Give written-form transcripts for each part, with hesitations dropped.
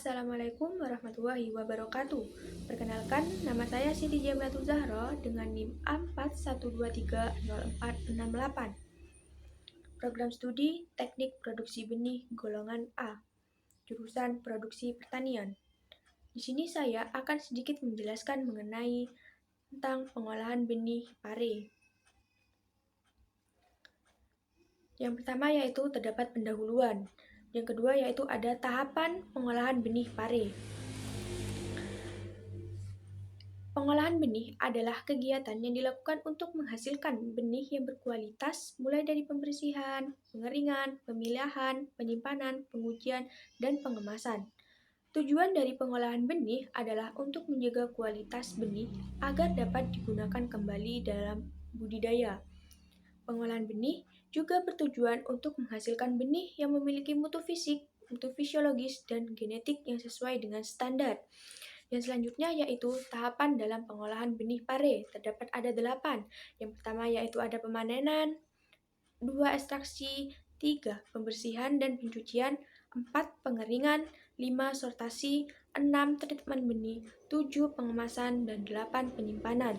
Assalamualaikum warahmatullahi wabarakatuh. Perkenalkan, nama saya Siti Jamlatul Zahra dengan NIM A41230468. Program studi Teknik Produksi Benih golongan A, jurusan Produksi Pertanian. Di sini saya akan sedikit menjelaskan mengenai tentang pengolahan benih pare. Yang pertama yaitu terdapat pendahuluan. Yang kedua yaitu ada tahapan pengolahan benih pare. Pengolahan benih adalah kegiatan yang dilakukan untuk menghasilkan benih yang berkualitas mulai dari pembersihan, pengeringan, pemilihan, penyimpanan, pengujian, dan pengemasan. Tujuan dari pengolahan benih adalah untuk menjaga kualitas benih agar dapat digunakan kembali dalam budidaya. Pengolahan benih juga bertujuan untuk menghasilkan benih yang memiliki mutu fisik, mutu fisiologis, dan genetik yang sesuai dengan standar. Yang selanjutnya yaitu tahapan dalam pengolahan benih pare. Terdapat ada 8. Yang pertama yaitu ada pemanenan, 2 ekstraksi, 3 pembersihan dan pencucian, 4 pengeringan, 5 sortasi, 6 treatment benih, 7 pengemasan, dan 8 penyimpanan.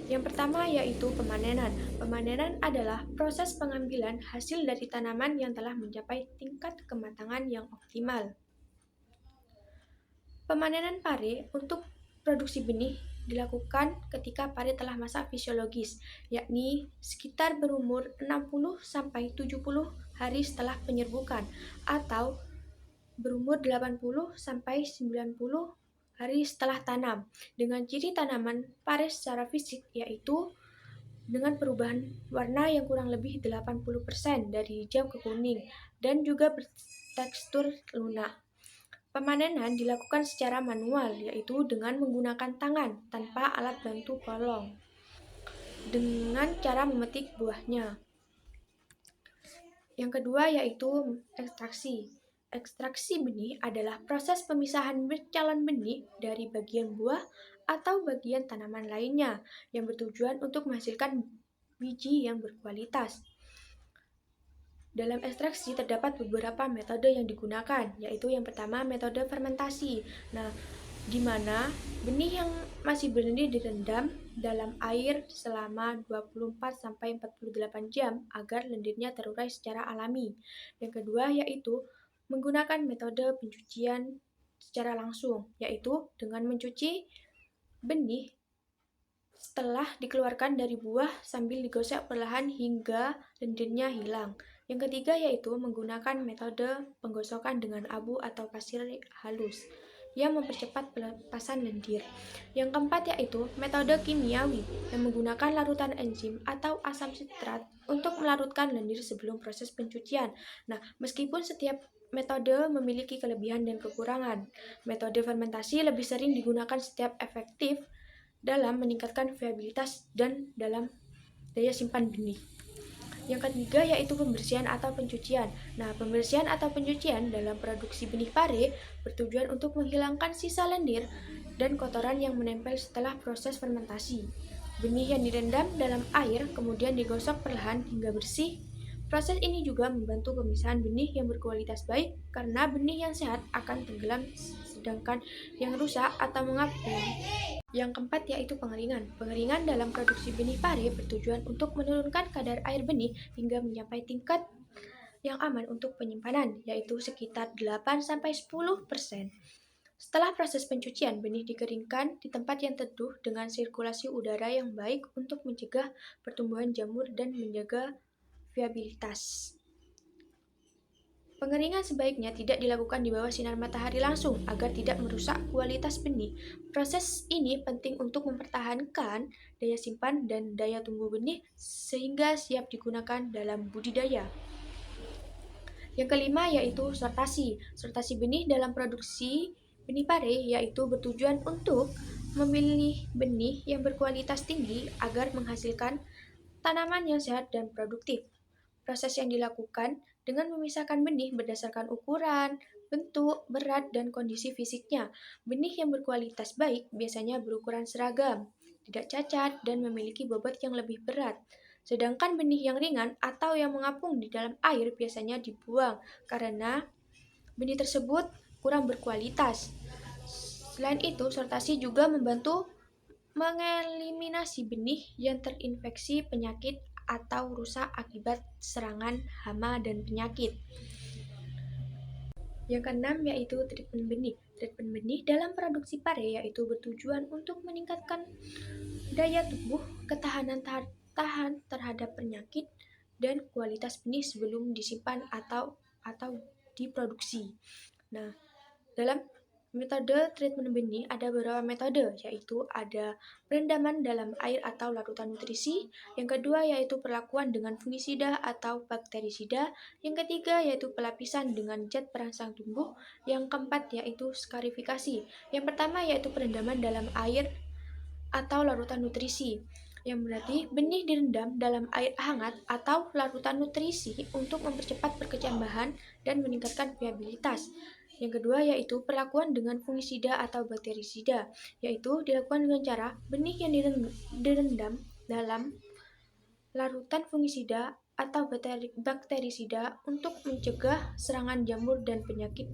Yang pertama yaitu pemanenan. Pemanenan adalah proses pengambilan hasil dari tanaman yang telah mencapai tingkat kematangan yang optimal. Pemanenan pare untuk produksi benih dilakukan ketika pare telah masa fisiologis, yakni sekitar berumur 60-70 hari setelah penyerbukan atau berumur 80-90 hari setelah tanam. Dengan ciri tanaman pare secara fisik yaitu dengan perubahan warna yang kurang lebih 80% dari hijau ke kuning dan juga bertekstur lunak. Pemanenan dilakukan secara manual, yaitu dengan menggunakan tangan tanpa alat bantu kolong, dengan cara memetik buahnya. Yang kedua yaitu ekstraksi. Ekstraksi benih adalah proses pemisahan calon benih dari bagian buah atau bagian tanaman lainnya yang bertujuan untuk menghasilkan biji yang berkualitas. Dalam ekstraksi terdapat beberapa metode yang digunakan, yaitu yang pertama metode fermentasi. Nah, di mana benih yang masih berlendir direndam dalam air selama 24-48 jam agar lendirnya terurai secara alami. Yang kedua yaitu menggunakan metode pencucian secara langsung, yaitu dengan mencuci benih setelah dikeluarkan dari buah sambil digosok perlahan hingga lendirnya hilang. Yang ketiga yaitu menggunakan metode penggosokan dengan abu atau pasir halus yang mempercepat pelepasan lendir. Yang keempat yaitu metode kimiawi yang menggunakan larutan enzim atau asam sitrat untuk melarutkan lendir sebelum proses pencucian. Nah, meskipun setiap metode memiliki kelebihan dan kekurangan, metode fermentasi lebih sering digunakan setiap efektif dalam meningkatkan viabilitas dan dalam daya simpan benih. Yang ketiga yaitu pembersihan atau pencucian. Nah, pembersihan atau pencucian dalam produksi benih pare bertujuan untuk menghilangkan sisa lendir dan kotoran yang menempel setelah proses fermentasi. Benih yang direndam dalam air kemudian digosok perlahan hingga bersih. Proses ini juga membantu pemisahan benih yang berkualitas baik karena benih yang sehat akan tenggelam sedangkan yang rusak atau mengapung. Yang keempat yaitu pengeringan. Pengeringan dalam produksi benih pare bertujuan untuk menurunkan kadar air benih hingga mencapai tingkat yang aman untuk penyimpanan, yaitu sekitar 8-10%. Setelah proses pencucian, benih dikeringkan di tempat yang teduh dengan sirkulasi udara yang baik untuk mencegah pertumbuhan jamur dan menjaga viabilitas. Pengeringan sebaiknya tidak dilakukan di bawah sinar matahari langsung agar tidak merusak kualitas benih. Proses ini penting untuk mempertahankan daya simpan dan daya tumbuh benih sehingga siap digunakan dalam budidaya. Yang kelima yaitu sortasi. Sortasi benih dalam produksi benih pare yaitu bertujuan untuk memilih benih yang berkualitas tinggi agar menghasilkan tanaman yang sehat dan produktif. Proses yang dilakukan dengan memisahkan benih berdasarkan ukuran, bentuk, berat, dan kondisi fisiknya. Benih yang berkualitas baik biasanya berukuran seragam, tidak cacat, dan memiliki bobot yang lebih berat. Sedangkan benih yang ringan atau yang mengapung di dalam air biasanya dibuang karena benih tersebut kurang berkualitas. Selain itu, sortasi juga membantu mengeliminasi benih yang terinfeksi penyakit atau rusak akibat serangan hama dan penyakit. Yang keenam yaitu treatment benih. Treatment benih dalam produksi pare yaitu bertujuan untuk meningkatkan daya tubuh, ketahanan tahan terhadap penyakit, dan kualitas benih sebelum disimpan atau diproduksi. Nah, dalam metode treatment benih ada beberapa metode, yaitu ada perendaman dalam air atau larutan nutrisi, yang kedua yaitu perlakuan dengan fungisida atau bakterisida, yang ketiga yaitu pelapisan dengan zat perangsang tumbuh, yang keempat yaitu skarifikasi. Yang pertama yaitu perendaman dalam air atau larutan nutrisi, yang berarti benih direndam dalam air hangat atau larutan nutrisi untuk mempercepat perkecambahan dan meningkatkan viabilitas. Yang kedua yaitu perlakuan dengan fungisida atau bakterisida, yaitu dilakukan dengan cara benih yang direndam dalam larutan fungisida atau bakterisida untuk mencegah serangan jamur dan penyakit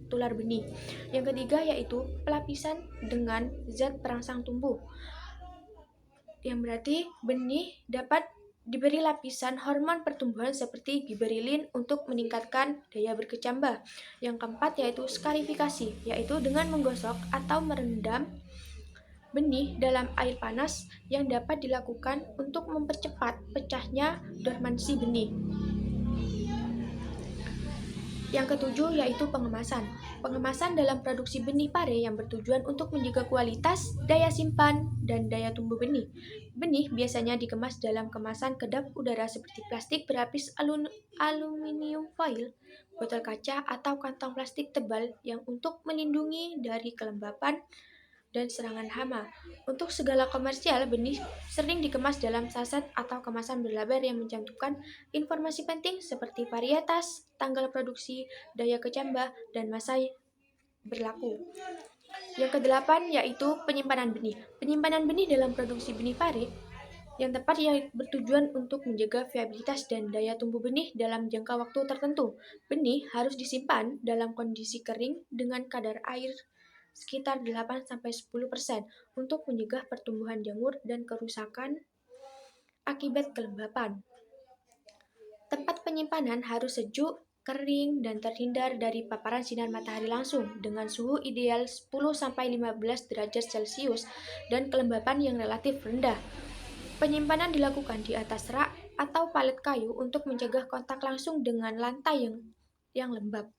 tular benih. Yang ketiga yaitu pelapisan dengan zat perangsang tumbuh, yang berarti benih dapat diberi lapisan hormon pertumbuhan seperti giberelin untuk meningkatkan daya berkecambah. Yang keempat yaitu skarifikasi, yaitu dengan menggosok atau merendam benih dalam air panas yang dapat dilakukan untuk mempercepat pecahnya dormansi benih. Yang ketujuh yaitu pengemasan. Pengemasan dalam produksi benih pare yang bertujuan untuk menjaga kualitas, daya simpan, dan daya tumbuh benih. Benih biasanya dikemas dalam kemasan kedap udara seperti plastik berlapis aluminium foil, botol kaca, atau kantong plastik tebal yang untuk melindungi dari kelembapan dan serangan hama. Untuk segala komersial, benih sering dikemas dalam saset atau kemasan berlabel yang mencantumkan informasi penting seperti varietas, tanggal produksi, daya kecambah, dan masa berlaku. Yang kedelapan yaitu penyimpanan benih. Penyimpanan benih dalam produksi benih pare yang tepat yang bertujuan untuk menjaga viabilitas dan daya tumbuh benih dalam jangka waktu tertentu. Benih harus disimpan dalam kondisi kering dengan kadar air sekitar 8-10% untuk mencegah pertumbuhan jamur dan kerusakan akibat kelembapan. Tempat penyimpanan harus sejuk, kering, dan terhindar dari paparan sinar matahari langsung dengan suhu ideal 10-15 derajat Celcius dan kelembapan yang relatif rendah. Penyimpanan dilakukan di atas rak atau palet kayu untuk mencegah kontak langsung dengan lantai yang lembab.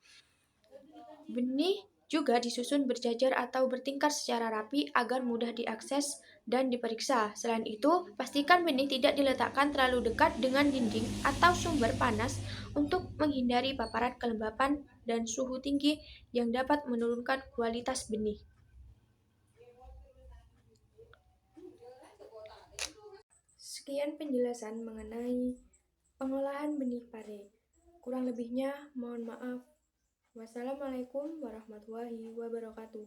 Benih juga disusun berjajar atau bertingkat secara rapi agar mudah diakses dan diperiksa. Selain itu, pastikan benih tidak diletakkan terlalu dekat dengan dinding atau sumber panas untuk menghindari paparan kelembapan dan suhu tinggi yang dapat menurunkan kualitas benih. Sekian penjelasan mengenai pengolahan benih pare. Kurang lebihnya mohon maaf. Wassalamualaikum warahmatullahi wabarakatuh.